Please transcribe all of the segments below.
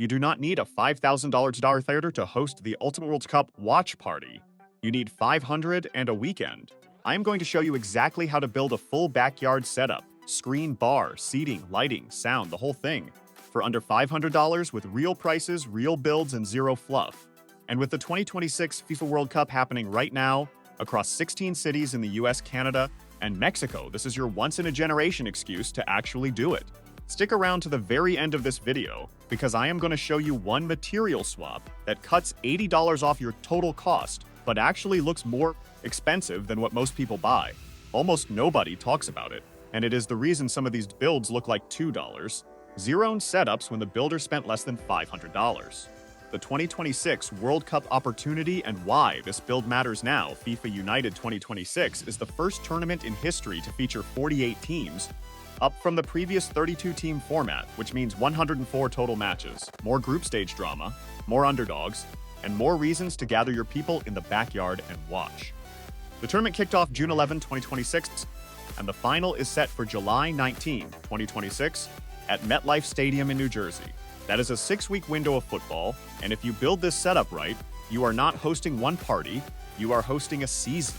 You do not need a $5,000 star theater to host the Ultimate World Cup watch party. You need 500 and a weekend. I am going to show you exactly how to build a full backyard setup. Screen, bar, seating, lighting, sound, the whole thing. For under $500 with real prices, real builds, and zero fluff. And with the 2026 FIFA World Cup happening right now, across 16 cities in the US, Canada, and Mexico, this is your once-in-a-generation excuse to actually do it. Stick around to the very end of this video, because I am going to show you one material swap that cuts $80 off your total cost, but actually looks more expensive than what most people buy. Almost nobody talks about it, and it is the reason some of these builds look like $2. Zero setups when the builder spent less than $500. The 2026 World Cup opportunity and why this build matters now. FIFA United 2026 is the first tournament in history to feature 48 teams, up from the previous 32-team format, which means 104 total matches, more group stage drama, more underdogs, and more reasons to gather your people in the backyard and watch. The tournament kicked off June 11, 2026, and the final is set for July 19, 2026, at MetLife Stadium in New Jersey. That is a 6-week window of football, and if you build this setup right, you are not hosting one party, you are hosting a season.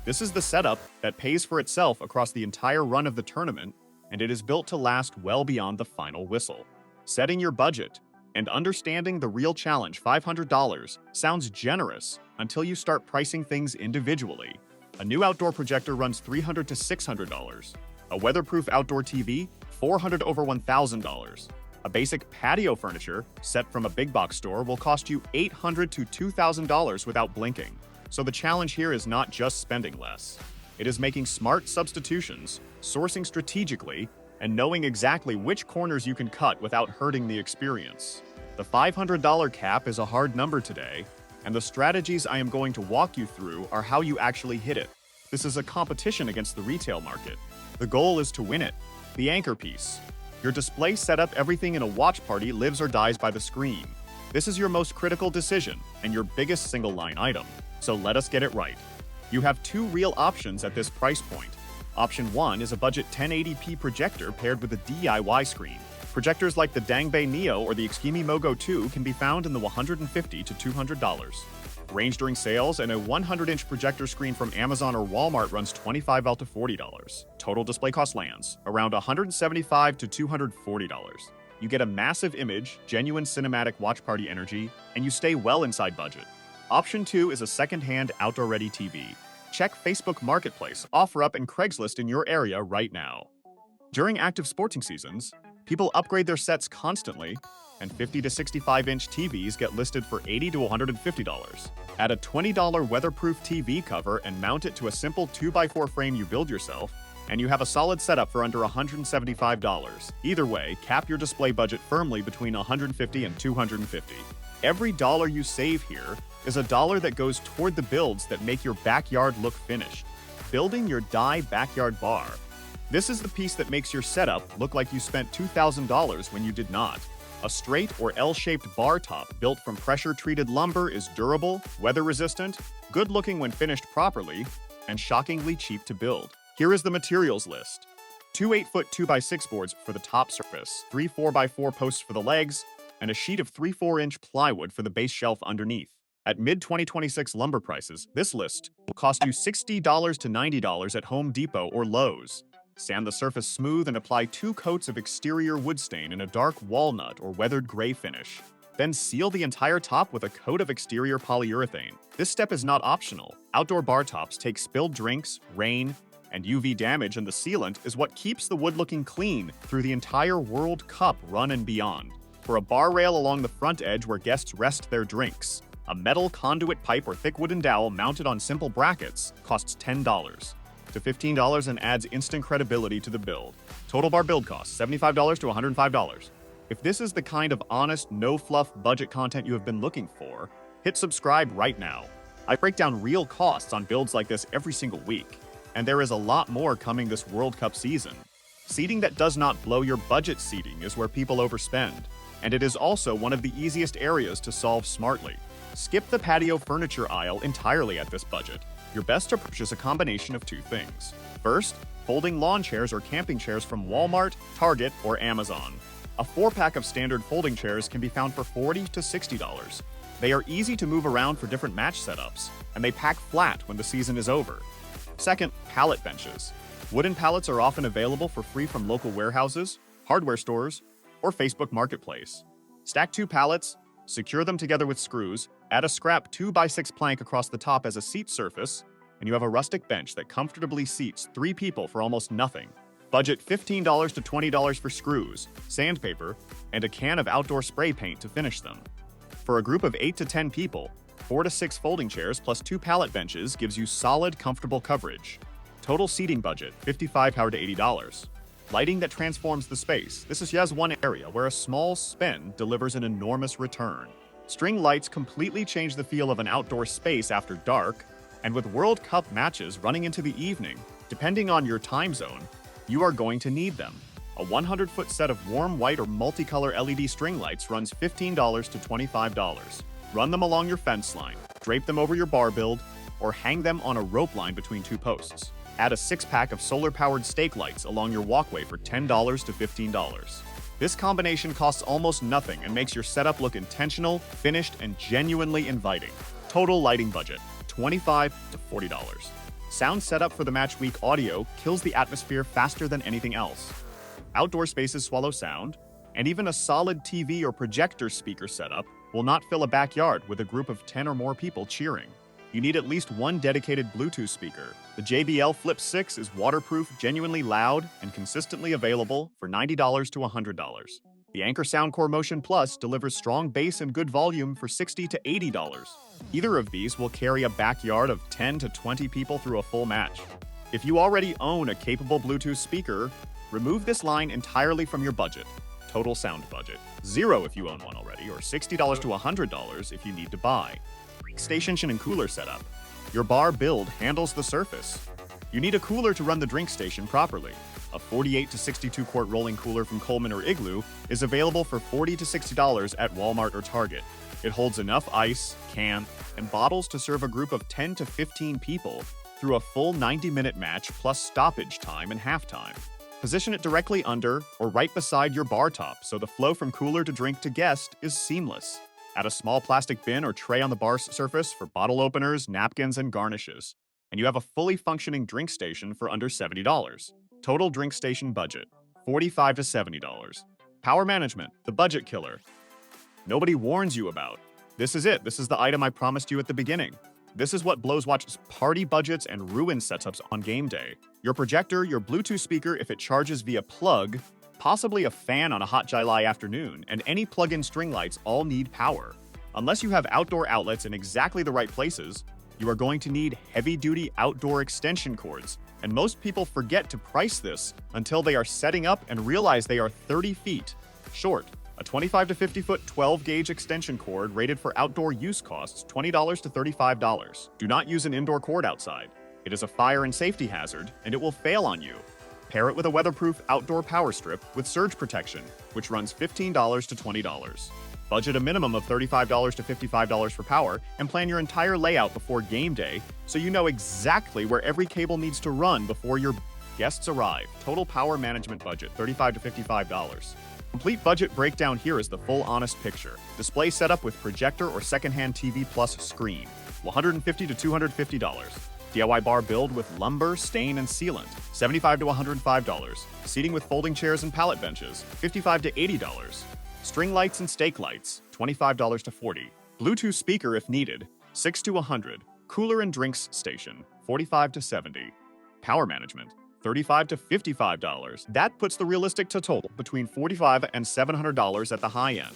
This is the setup that pays for itself across the entire run of the tournament, and it is built to last well beyond the final whistle. Setting your budget and understanding the real challenge, $500, sounds generous until you start pricing things individually. A new outdoor projector runs $300 to $600. A weatherproof outdoor TV, $400 over $1,000. A basic patio furniture, set from a big box store, will cost you $800 to $2,000 without blinking. So the challenge here is not just spending less. It is making smart substitutions, sourcing strategically, and knowing exactly which corners you can cut without hurting the experience. The $500 cap is a hard number today, and the strategies I am going to walk you through are how you actually hit it. This is a competition against the retail market. The goal is to win it. The anchor piece. Your display setup, everything in a watch party lives or dies by the screen. This is your most critical decision and your biggest single line item, so let us get it right. You have two real options at this price point. Option 1 is a budget 1080p projector paired with a DIY screen. Projectors like the Dangbei Neo or the Xkimi Mogo 2 can be found in the $150 to $200 range during sales, and a 100-inch projector screen from Amazon or Walmart runs $25 out to $40. Total display cost lands around $175 to $240. You get a massive image, genuine cinematic watch party energy, and you stay well inside budget. Option 2 is a second-hand outdoor-ready TV. Check Facebook Marketplace, OfferUp, and Craigslist in your area right now. During active sporting seasons, people upgrade their sets constantly, and 50 to 65-inch TVs get listed for $80 to $150. Add a $20 weatherproof TV cover and mount it to a simple 2x4 frame you build yourself, and you have a solid setup for under $175. Either way, cap your display budget firmly between $150 and $250. Every dollar you save here is a dollar that goes toward the builds that make your backyard look finished. Building your backyard bar. This is the piece that makes your setup look like you spent $2,000 when you did not. A straight or L-shaped bar top built from pressure-treated lumber is durable, weather-resistant, good-looking when finished properly, and shockingly cheap to build. Here is the materials list. 2 8-foot 2x6 boards for the top surface, 3 4x4 posts for the legs, and a sheet of 3 4-inch plywood for the base shelf underneath. At mid-2026 lumber prices, this list will cost you $60 to $90 at Home Depot or Lowe's. Sand the surface smooth and apply 2 coats of exterior wood stain in a dark walnut or weathered gray finish. Then seal the entire top with a coat of exterior polyurethane. This step is not optional. Outdoor bar tops take spilled drinks, rain, and UV damage, and the sealant is what keeps the wood looking clean through the entire World Cup run and beyond. For a bar rail along the front edge where guests rest their drinks, a metal conduit pipe or thick wooden dowel mounted on simple brackets costs $10 to $15 and adds instant credibility to the build. Total bar build costs $75 to $105. If this is the kind of honest, no-fluff budget content you have been looking for, hit subscribe right now. I break down real costs on builds like this every single week, and there is a lot more coming this World Cup season. Seating that does not blow your budget seating is where people overspend, and it is also one of the easiest areas to solve smartly. Skip the patio furniture aisle entirely at this budget. Your best approach is a combination of 2 things. First, folding lawn chairs or camping chairs from Walmart, Target, or Amazon. A 4-pack of standard folding chairs can be found for $40 to $60. They are easy to move around for different match setups, and they pack flat when the season is over. Second, pallet benches. Wooden pallets are often available for free from local warehouses, hardware stores, or Facebook Marketplace. Stack 2 pallets, secure them together with screws, add a scrap 2x6 plank across the top as a seat surface, and you have a rustic bench that comfortably seats 3 people for almost nothing. Budget $15 to $20 for screws, sandpaper, and a can of outdoor spray paint to finish them. For a group of 8 to 10 people, 4 to 6 folding chairs plus 2 pallet benches gives you solid, comfortable coverage. Total seating budget, $55 to $80. Lighting that transforms the space. This is just one area where a small spend delivers an enormous return. String lights completely change the feel of an outdoor space after dark, and with World Cup matches running into the evening, depending on your time zone, you are going to need them. A 100-foot set of warm white or multicolor LED string lights runs $15 to $25. Run them along your fence line, drape them over your bar build, or hang them on a rope line between 2 posts. Add a 6-pack of solar-powered stake lights along your walkway for $10 to $15. This combination costs almost nothing and makes your setup look intentional, finished, and genuinely inviting. Total lighting budget, $25 to $40. Sound setup for the match week audio kills the atmosphere faster than anything else. Outdoor spaces swallow sound, and even a solid TV or projector speaker setup will not fill a backyard with a group of 10 or more people cheering. You need at least one dedicated Bluetooth speaker. The JBL Flip 6 is waterproof, genuinely loud, and consistently available for $90 to $100. The Anchor Soundcore Motion Plus delivers strong bass and good volume for $60 to $80. Either of these will carry a backyard of 10 to 20 people through a full match. If you already own a capable Bluetooth speaker, remove this line entirely from your budget. Total sound budget, $0 if you own one already, or $60 to $100 if you need to buy. Station and cooler setup. Your bar build handles the surface. You need a cooler to run the drink station properly. A 48 to 62 quart rolling cooler from Coleman or Igloo is available for $40 to $60 at Walmart or Target. It holds enough ice, can, and bottles to serve a group of 10 to 15 people through a full 90-minute match plus stoppage time and halftime. Position it directly under or right beside your bar top so the flow from cooler to drink to guest is seamless. Add a small plastic bin or tray on the bar surface for bottle openers, napkins, and garnishes. And you have a fully functioning drink station for under $70. Total drink station budget, $45 to $70. Power management, the budget killer. Nobody warns you about. This is it. This is the item I promised you at the beginning. This is what blows watches party budgets and ruin setups on game day. Your projector, your Bluetooth speaker if it charges via plug, possibly a fan on a hot July afternoon, and any plug-in string lights all need power. Unless you have outdoor outlets in exactly the right places, you are going to need heavy-duty outdoor extension cords, and most people forget to price this until they are setting up and realize they are 30 feet short. A 25 to 50 foot 12-gauge extension cord rated for outdoor use costs $20 to $35. Do not use an indoor cord outside. It is a fire and safety hazard, and it will fail on you. Pair it with a weatherproof outdoor power strip with surge protection, which runs $15 to $20. Budget a minimum of $35 to $55 for power, and plan your entire layout before game day so you know exactly where every cable needs to run before your guests arrive. Total power management budget, $35 to $55. Complete budget breakdown here is the full honest picture. Display setup with projector or secondhand TV plus screen, $150 to $250. DIY bar build with lumber, stain, and sealant, $75 to $105. Seating with folding chairs and pallet benches, $55 to $80. String lights and stake lights, $25 to $40. Bluetooth speaker if needed, $6 to $100. Cooler and drinks station, $45 to $70. Power management, $35 to $55. That puts the realistic total between $45 and $700 at the high end.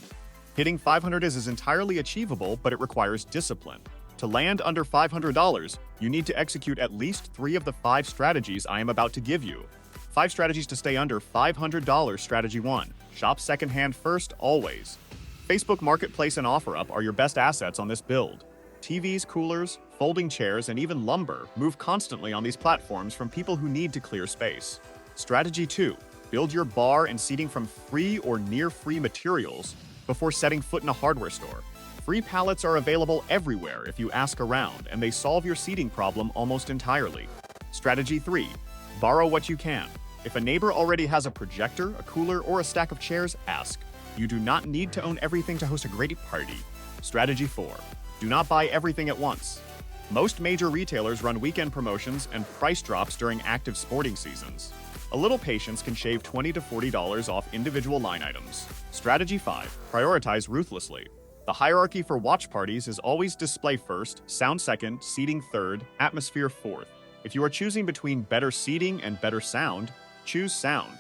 Hitting $500 is entirely achievable, but it requires discipline. To land under $500, you need to execute at least 3 of the 5 strategies I am about to give you. 5 strategies to stay under $500. Strategy 1. Shop secondhand first, always. Facebook Marketplace and OfferUp are your best assets on this build. TVs, coolers, folding chairs, and even lumber move constantly on these platforms from people who need to clear space. Strategy 2. Build your bar and seating from free or near-free materials before setting foot in a hardware store. Free pallets are available everywhere if you ask around, and they solve your seating problem almost entirely. Strategy 3. Borrow what you can. If a neighbor already has a projector, a cooler, or a stack of chairs, ask. You do not need to own everything to host a great party. Strategy 4. Do not buy everything at once. Most major retailers run weekend promotions and price drops during active sporting seasons. A little patience can shave $20 to $40 off individual line items. Strategy 5. Prioritize ruthlessly. The hierarchy for watch parties is always display first, sound second, seating third, atmosphere fourth. If you are choosing between better seating and better sound, choose sound.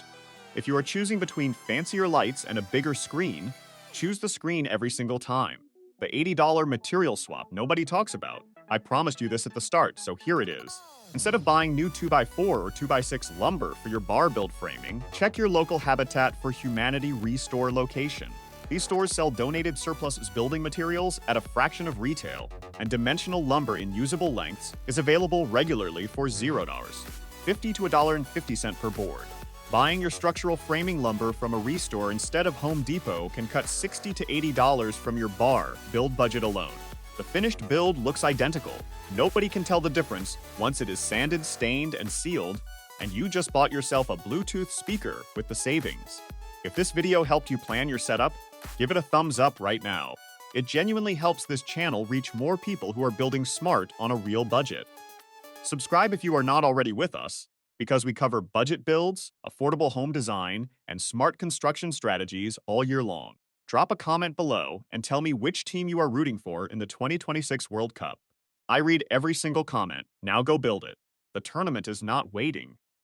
If you are choosing between fancier lights and a bigger screen, choose the screen every single time. The $80 material swap nobody talks about. I promised you this at the start, so here it is. Instead of buying new 2x4 or 2x6 lumber for your bar build framing, check your local Habitat for Humanity Restore location. These stores sell donated surplus building materials at a fraction of retail, and dimensional lumber in usable lengths is available regularly for $0, $50 to $1.50 per board. Buying your structural framing lumber from a restore instead of Home Depot can cut $60 to $80 from your bar build budget alone. The finished build looks identical. Nobody can tell the difference once it is sanded, stained, and sealed, and you just bought yourself a Bluetooth speaker with the savings. If this video helped you plan your setup, give it a thumbs up right now. It genuinely helps this channel reach more people who are building smart on a real budget. Subscribe if you are not already with us, because we cover budget builds, affordable home design, and smart construction strategies all year long. Drop a comment below and tell me which team you are rooting for in the 2026 World Cup. I read every single comment. Now go build it. The tournament is not waiting.